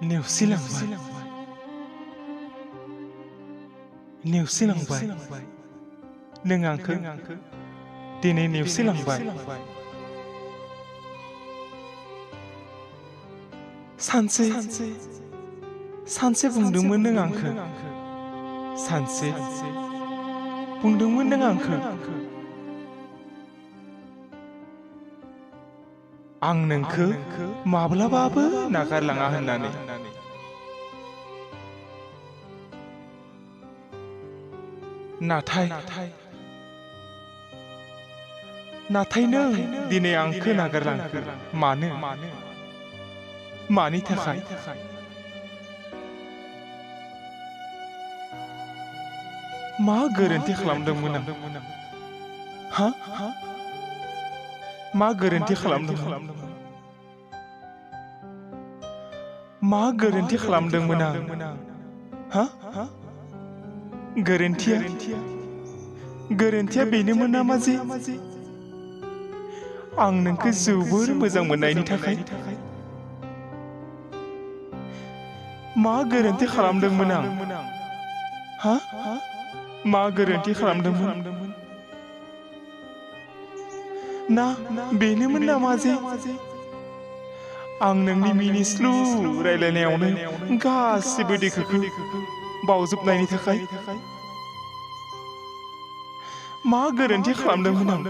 नेवसिलांबाय नेवसिलांबाय नों आंखो दिनै नेवसिलांबाय सानसे बुंदोंमोन नों आंखो सानसे बुंदोंमोन नों आंखो आं नोंखो माब्लाबाबो नागारलाङा होननानै नाथाय नों दिनै आंखो नागारलांखो मानि थाखाय मा गोरोन्थि खालामदोंमोन आं मा गोरोन्थि खालामदोंमोन आं गोरोन्थिया बेनोमोन नामा जे आं नोंखौ जोबोर मोजां मोननायनि थाखाय मा गोरोन्थि खालामदोंमोन आं मा गोरोन्थि खालामदोंमोन ना बेनोमोन नामा जे आं नोंनि मिनिस्लु रायलायनायावनो गासिबो देखोखौ बावजोबनायनि थाखाय मा गोरोन्थि खालामदोंमोन आं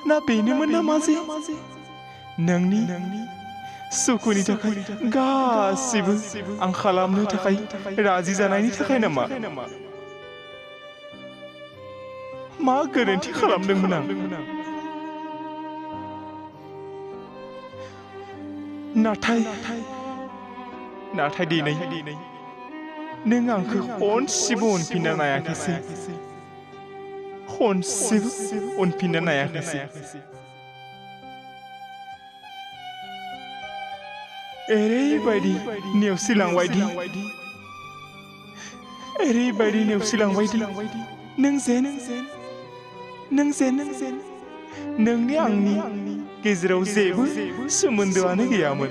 ना बेनोमोन नामा जे नोंनि सुखुनि थाखाय गासिबो आं खालामनो थाखाय राजि जानायनि थाखाय नामा मा गोरोन्थि खालामदोंमोन आं नाथाय दिनै नों आंखौ खनसेबो अनफिनना नायाखैसै ओरैबायदि नेवसिलांबायदि नों जेन नोंनि आंनि गेजेराव जेबो सोमोन्दोआनो गैयामोन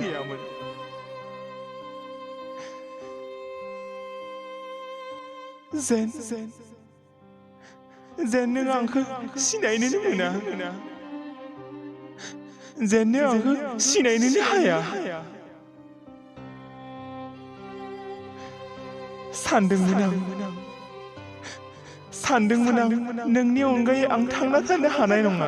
जेन नों आंखौ सिनायनोनो मोना जेन नों आंखौ सिनायनोनो हाया सानदोंमोन आं नोंनि अनगायै आं थांना थानो हानाय नङा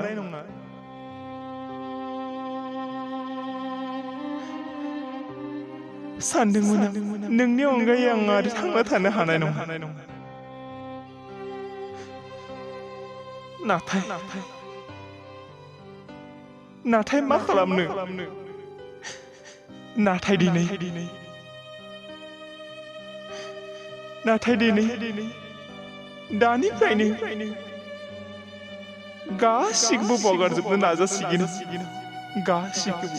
सानदोंमोन आं नोंनि अनगायै आं आरो थांना थानो हानाय नङा नाथाय मा खालामनो नाथाय दिनै दानिफ्रायनो गासिखौबो बावगारजोबनो नाजासिगोन गासिखौबो